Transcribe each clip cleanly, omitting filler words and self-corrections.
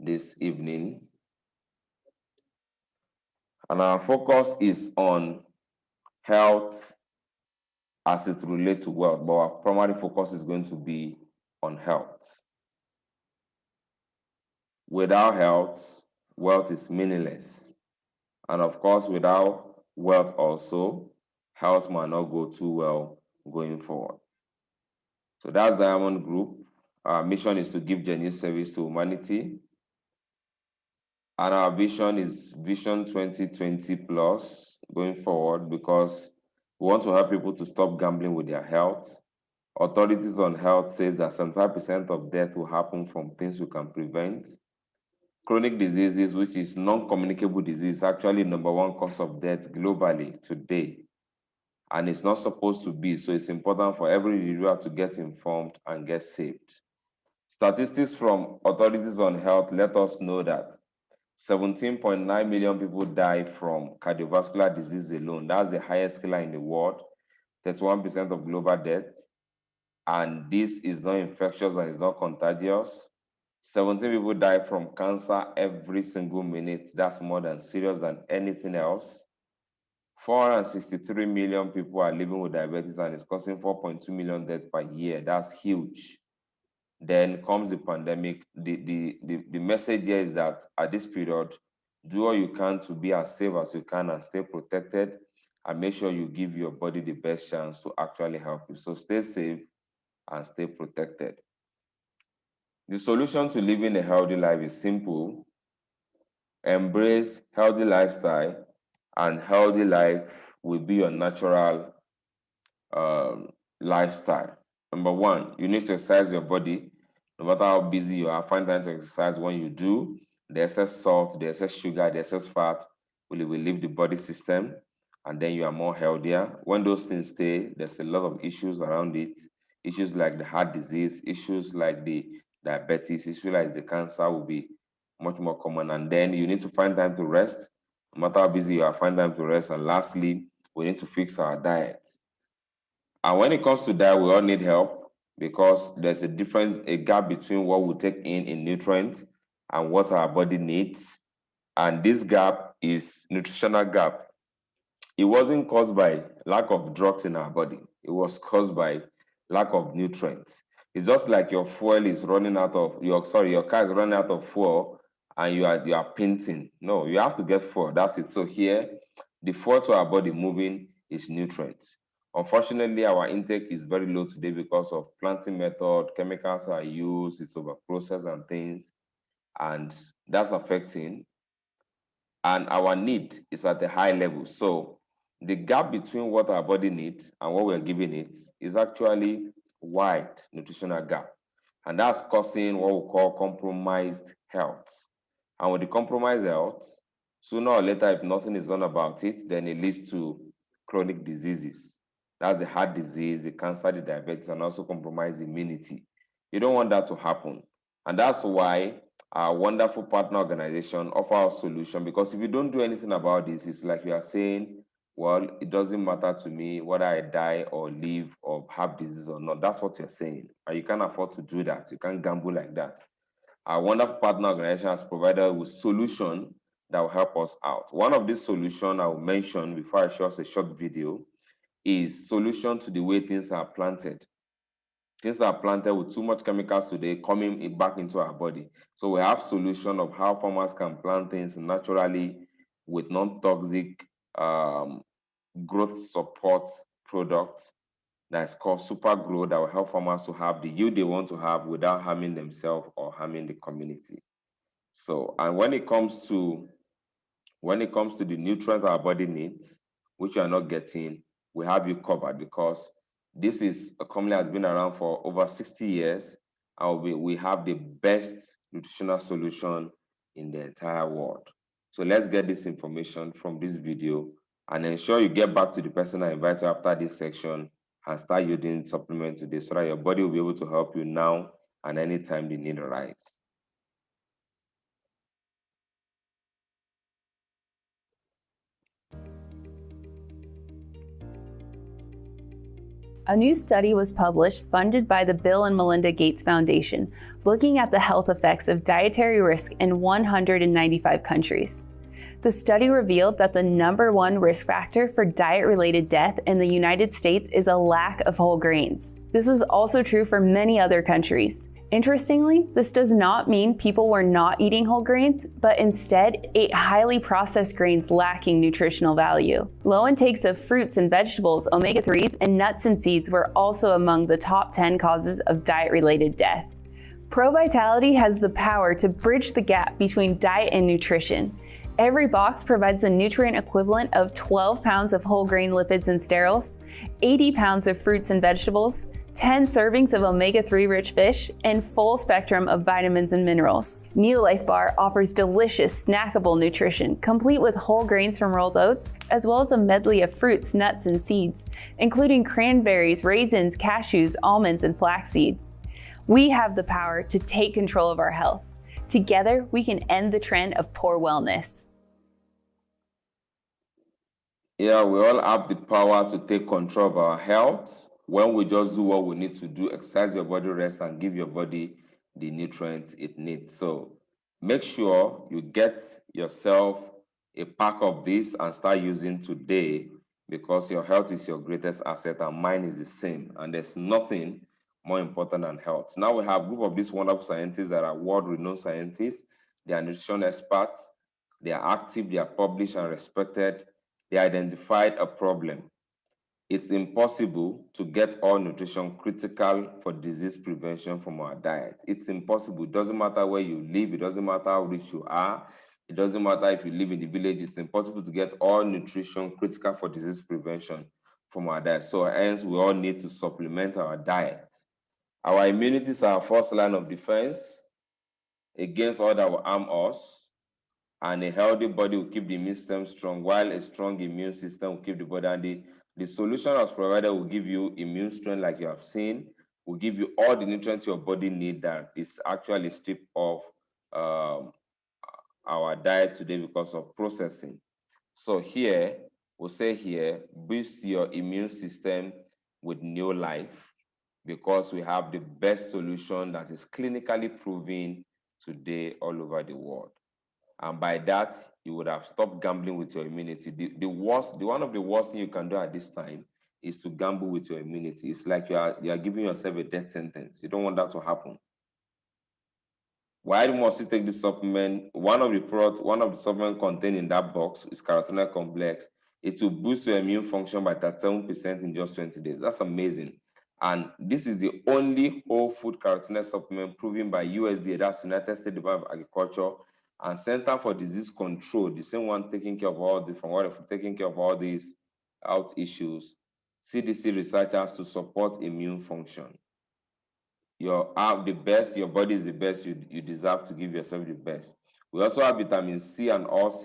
this evening. And our focus is on health as it relates to wealth, but our primary focus is going to be on health. Without health, wealth is meaningless. And of course, without wealth also, health might not go too well going forward. So that's Diamond Group. Our mission is to give genuine service to humanity. And our vision is Vision 2020 plus going forward, because we want to help people to stop gambling with their health. Authorities on health says that 75% of death will happen from things we can prevent. Chronic diseases, which is non-communicable disease, actually number one cause of death globally today. And it's not supposed to be, so it's important for every individual to get informed and get saved. Statistics from authorities on health let us know that 17.9 million people die from cardiovascular disease alone. That's the highest killer in the world, 31% of global death. And this is not infectious and it's not contagious. 17 people die from cancer every single minute. That's more than serious than anything else. 463 million people are living with diabetes and it's causing 4.2 million deaths per year. That's huge. Then comes the pandemic. The message here is that at this period, do all you can to be as safe as you can and stay protected, and make sure you give your body the best chance to actually help you. So stay safe and stay protected. The solution to living a healthy life is simple. Embrace healthy lifestyle, and healthy life will be your natural lifestyle. Number one, you need to exercise your body. No matter how busy you are, find time to exercise. When you do, the excess salt, the excess sugar, the excess fat will leave the body system, and then you are more healthier. When those things stay, there's a lot of issues around it. Issues like the heart disease, issues like the diabetes, issues like the cancer will be much more common. And then you need to find time to rest. No matter how busy you are, find time to rest. And lastly, we need to fix our diet. And when it comes to that, we all need help, because there's a gap between what we take in nutrients and what our body needs. And this gap is nutritional gap. It wasn't caused by lack of drugs in our body. It was caused by lack of nutrients. It's just like your fuel is running out of your car is running out of fuel and you are painting. No, you have to get fuel. That's it. So here, the fuel to our body moving is nutrients. Unfortunately, our intake is very low today because of planting method, chemicals are used, it's over processed and things, and that's affecting. And our need is at a high level. So the gap between what our body needs and what we're giving it is actually wide nutritional gap. And that's causing what we call compromised health. And with the compromised health, sooner or later, if nothing is done about it, then it leads to chronic diseases. That's the heart disease, the cancer, the diabetes, and also compromised immunity. You don't want that to happen. And that's why our wonderful partner organization offer a solution, because if you don't do anything about this, it's like you are saying, well, it doesn't matter to me whether I die or live or have disease or not. That's what you're saying. And you can't afford to do that. You can't gamble like that. Our wonderful partner organization has provided a solution that will help us out. One of these solutions I will mention before I show us a short video is solution to the way things are planted. Things are planted with too much chemicals today coming back into our body. So we have solution of how farmers can plant things naturally with non-toxic growth support products that's called Super Grow that will help farmers to have the yield they want to have without harming themselves or harming the community. So, and when it comes to the nutrients our body needs, which you are not getting, we have you covered, because this is a company that has been around for over 60 years, and we have the best nutritional solution in the entire world. So let's get this information from this video and ensure you get back to the person I invite you after this section and start using supplement today so that your body will be able to help you now and anytime the need arises. A new study was published funded by the Bill and Melinda Gates Foundation, looking at the health effects of dietary risk in 195 countries. The study revealed that the #1 risk factor for diet-related death in the United States is a lack of whole grains. This was also true for many other countries. Interestingly, this does not mean people were not eating whole grains, but instead ate highly processed grains lacking nutritional value. Low intakes of fruits and vegetables, omega-3s, and nuts and seeds were also among the top 10 causes of diet-related death. ProVitality has the power to bridge the gap between diet and nutrition. Every box provides the nutrient equivalent of 12 pounds of whole grain lipids and sterols, 80 pounds of fruits and vegetables, 10 servings of omega-3 rich fish, and full spectrum of vitamins and minerals. Neolife Bar offers delicious, snackable nutrition, complete with whole grains from rolled oats, as well as a medley of fruits, nuts, and seeds, including cranberries, raisins, cashews, almonds, and flaxseed. We have the power to take control of our health. Together, we can end the trend of poor wellness. Yeah, we all have the power to take control of our health when we just do what we need to do, exercise your body, rest, and give your body the nutrients it needs. So make sure you get yourself a pack of this and start using today, because your health is your greatest asset and mine is the same. And there's nothing more important than health. Now we have a group of these wonderful scientists that are world-renowned scientists. They are nutrition experts. They are active, they are published and respected. They identified a problem. It's impossible to get all nutrition critical for disease prevention from our diet. It's impossible. It doesn't matter where you live. It doesn't matter how rich you are. It doesn't matter if you live in the village. It's impossible to get all nutrition critical for disease prevention from our diet. So hence, we all need to supplement our diet. Our immunity is our first line of defense against all that will harm us. And a healthy body will keep the immune system strong, while a strong immune system will keep the body. And the solution as provided will give you immune strength, like you have seen, will give you all the nutrients your body needs that is actually stripped of our diet today because of processing. So here, we'll say here, boost your immune system with new life, because we have the best solution that is clinically proven today all over the world. And by that, you would have stopped gambling with your immunity. One of the worst things you can do at this time is to gamble with your immunity. It's like you are giving yourself a death sentence. You don't want that to happen. Why must you take this supplement? One of the supplements contained in that box is Carotenoid Complex. It will boost your immune function by 37% in just 20 days. That's amazing. And this is the only whole food carotenoid supplement proven by USDA, that's United States Department of Agriculture, and Center for Disease Control, the same one taking care of all these health issues, CDC researchers, to support immune function. You're the best, your body is the best, you deserve to give yourself the best. We also have vitamin C and OC.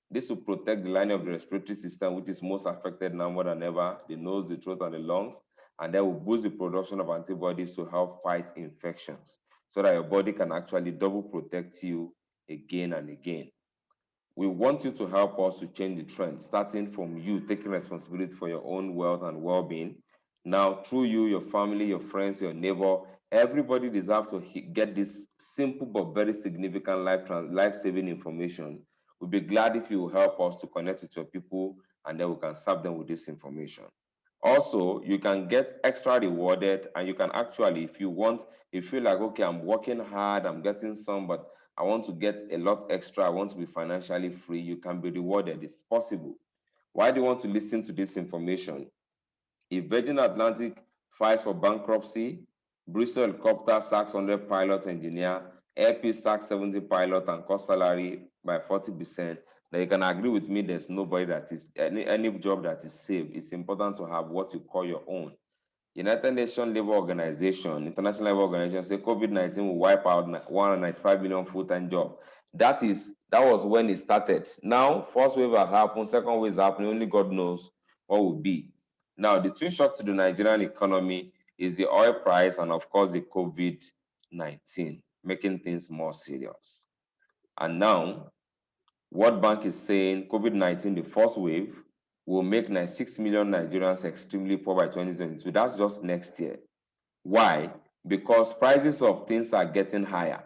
This will protect the lining of the respiratory system, which is most affected now more than ever, the nose, the throat, and the lungs. And that will boost the production of antibodies to help fight infections, so that your body can actually double protect you again and again. We want you to help us to change the trend, starting from you taking responsibility for your own wealth and well-being. Now, through you, your family, your friends, your neighbor, everybody deserves to get this simple but very significant life-saving information. We'll be glad if you will help us to connect with your people, and then we can serve them with this information. Also, you can get extra rewarded, and you can actually, if you want, if you feel like, okay, I'm working hard, I'm getting some, but I want to get a lot extra, I want to be financially free, you can be rewarded. It's possible. Why do you want to listen to this information? If Virgin Atlantic files for bankruptcy, Bristol Helicopter sacks 100 pilot engineer, Airpeace sacks 70 pilot and cut salary by 40%, then you can agree with me there's nobody that is, any job that is safe. It's important to have what you call your own. United Nations Labour Organization, International Labour Organization, say COVID-19 will wipe out 195 million full-time jobs. That was when it started. Now, first wave has happened, second wave is happening, only God knows what will be. Now, the twin shock to the Nigerian economy is the oil price and, of course, the COVID-19, making things more serious. And now, World Bank is saying COVID-19, the first wave, will make 96 million Nigerians extremely poor by 2022. That's just next year. Why? Because prices of things are getting higher.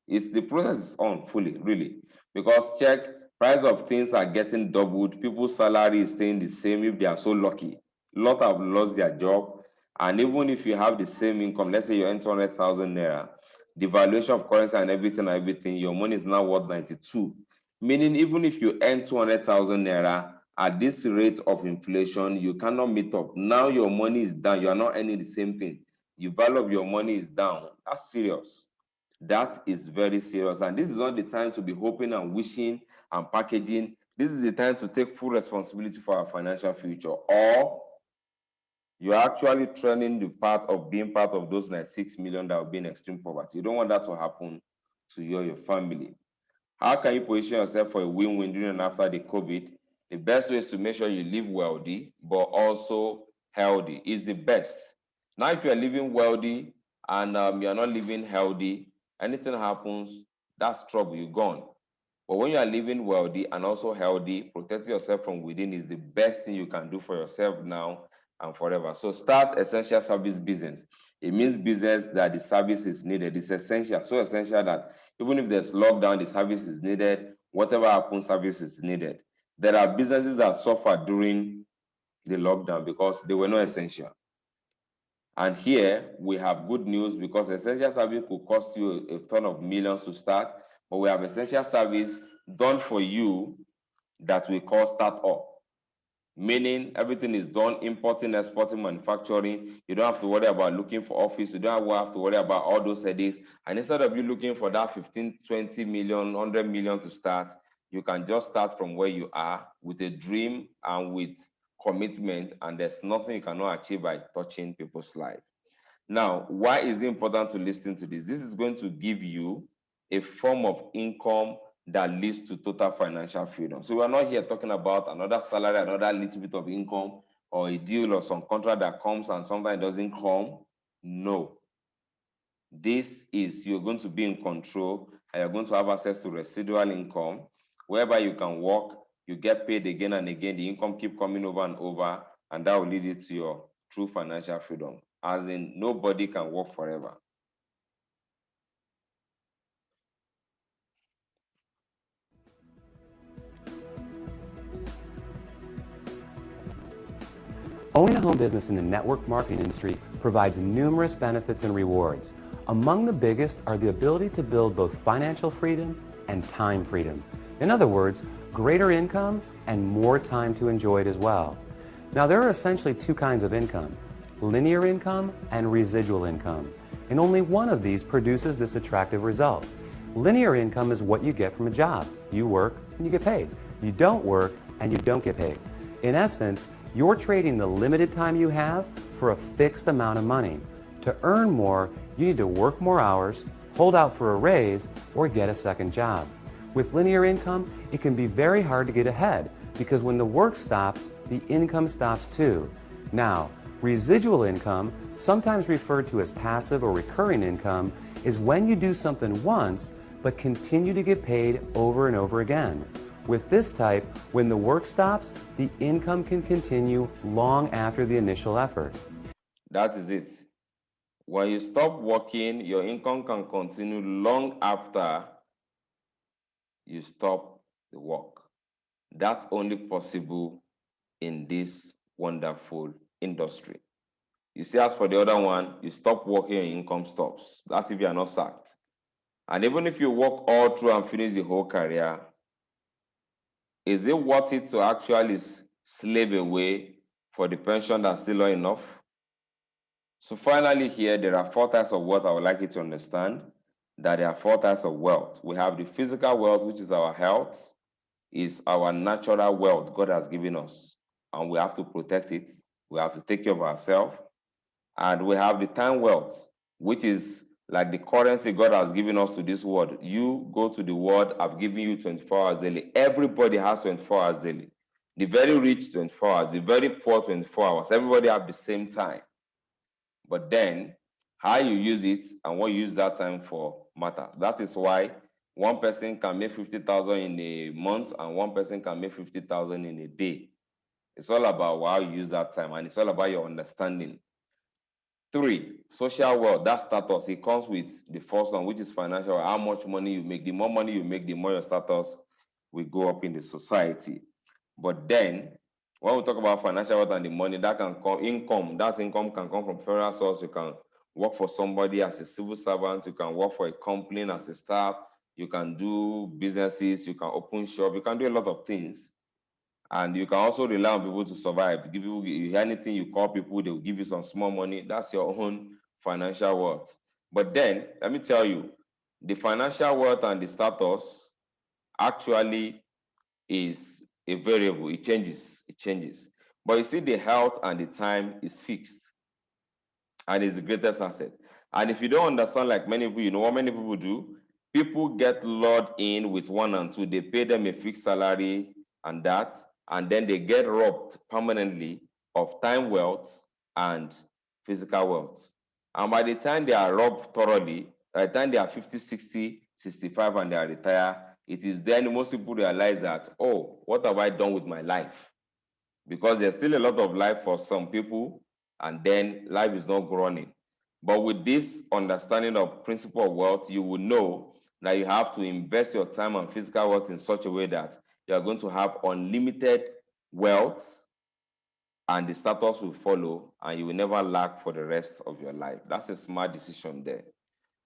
The process is on fully, really. Because check, price of things are getting doubled. People's salary is staying the same if they are so lucky. A lot have lost their job. And even if you have the same income, let's say you earn 200,000 naira, the valuation of currency and everything, your money is now worth 92. Meaning, even if you earn 200,000 naira, at this rate of inflation, you cannot meet up. Now your money is down. You are not earning the same thing. The value of your money is down. That's serious. That is very serious. And this is not the time to be hoping and wishing and packaging. This is the time to take full responsibility for our financial future. Or you're actually trending the path of being part of those 96 million that will be in extreme poverty. You don't want that to happen to you or your family. How can you position yourself for a win-win during and after the COVID? The best way is to make sure you live wealthy, but also healthy is the best. Now, if you're living wealthy and you're not living healthy, anything happens, that's trouble, you're gone. But when you are living wealthy and also healthy, protecting yourself from within is the best thing you can do for yourself now and forever. So start essential service business. It means business that the service is needed. It's essential, so essential that even if there's lockdown, the service is needed. Whatever happens, service is needed. There are businesses that suffered during the lockdown because they were not essential. And here we have good news because essential service could cost you a ton of millions to start, but we have essential service done for you that we call startup. Meaning everything is done, importing, exporting, manufacturing. You don't have to worry about looking for office. You don't have to worry about all those headaches. And instead of you looking for that 15, 20 million, 100 million to start, you can just start from where you are with a dream and with commitment. And there's nothing you cannot achieve by touching people's life. Now, why is it important to listen to this? This is going to give you a form of income that leads to total financial freedom. So we're not here talking about another salary, another little bit of income, or a deal or some contract that comes and sometimes doesn't come. No. This is you're going to be in control and you're going to have access to residual income, whereby you can work, you get paid again and again, the income keep coming over and over, and that will lead you to your true financial freedom. As in, nobody can work forever. Owning a home business in the network marketing industry provides numerous benefits and rewards. Among the biggest are the ability to build both financial freedom and time freedom. In other words, greater income and more time to enjoy it as well. Now, there are essentially two kinds of income: linear income and residual income. And only one of these produces this attractive result. Linear income is what you get from a job. You work and you get paid. You don't work and you don't get paid. In essence, you're trading the limited time you have for a fixed amount of money. To earn more, you need to work more hours, hold out for a raise, or get a second job. With linear income, it can be very hard to get ahead because when the work stops, the income stops too. Now, residual income, sometimes referred to as passive or recurring income, is when you do something once but continue to get paid over and over again. With this type, when the work stops, the income can continue long after the initial effort. That is it. When you stop working, your income can continue long after you stop the work. That's only possible in this wonderful industry. You see, as for the other one, you stop working, your income stops. That's if you are not sacked. And even if you work all through and finish the whole career, is it worth it to actually slave away for the pension that's still not enough? So finally here, there are four types of wealth I would like you to understand, that there are four types of wealth. We have the physical wealth, which is our health, is our natural wealth God has given us, and we have to protect it. We have to take care of ourselves. And we have the time wealth, which is like the currency God has given us to this world. You go to the world, I've given you 24 hours daily. Everybody has 24 hours daily. The very rich, 24 hours. The very poor, 24 hours. Everybody have the same time. But then, how you use it and what you use that time for matters. That is why one person can make 50,000 in a month and one person can make 50,000 in a day. It's all about how you use that time, and it's all about your understanding. 3, social wealth, that status, it comes with the first one, which is financial, how much money you make. The more money you make, the more your status will go up in the society. But then, when we talk about financial wealth and the money, that can come, income can come from federal source. You can work for somebody as a civil servant, you can work for a company as a staff, you can do businesses, you can open shop, you can do a lot of things. And you can also rely on people to survive. Give people, you hear anything, you call people, they will give you some small money. That's your own financial wealth. But then, let me tell you, the financial wealth and the status actually is a variable. It changes. But you see, the health and the time is fixed, and is the greatest asset. And if you don't understand, like many people, you know what many people do? People get lured in with 1 and 2. They pay them a fixed salary and that, and then they get robbed permanently of time wealth and physical wealth. And by the time they are robbed thoroughly, by the time they are 50, 60, 65, and they are retired, it is then most people realize that, oh, what have I done with my life? Because there's still a lot of life for some people, and then life is not growing. But with this understanding of principle of wealth, you will know that you have to invest your time and physical wealth in such a way that you are going to have unlimited wealth, and the status will follow, and you will never lack for the rest of your life. That's a smart decision there.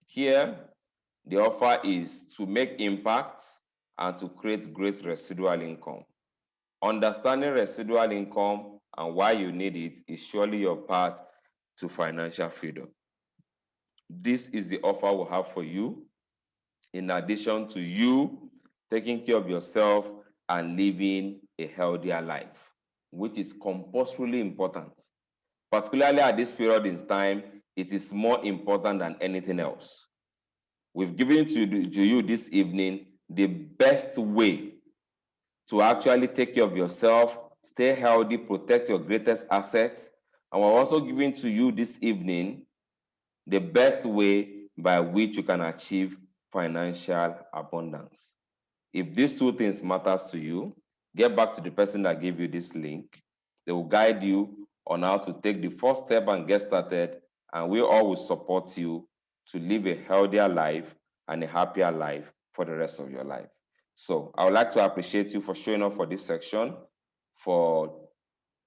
Here, the offer is to make impact and to create great residual income. Understanding residual income and why you need it is surely your path to financial freedom. This is the offer we have for you, in addition to you taking care of yourself and living a healthier life, which is compulsorily important. Particularly at this period in time, it is more important than anything else. We've given to you this evening the best way to actually take care of yourself, stay healthy, protect your greatest asset. And we're also giving to you this evening the best way by which you can achieve financial abundance. If these 2 things matters to you, get back to the person that gave you this link. They will guide you on how to take the first step and get started, and we all will support you to live a healthier life and a happier life for the rest of your life. So I would like to appreciate you for showing up for this section, for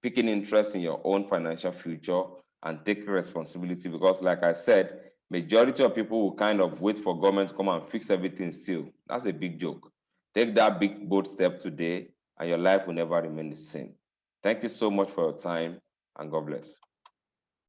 picking interest in your own financial future and taking responsibility, because like I said, majority of people will kind of wait for government to come and fix everything still. That's a big joke. Take that big, bold step today, and your life will never remain the same. Thank you so much for your time, and God bless.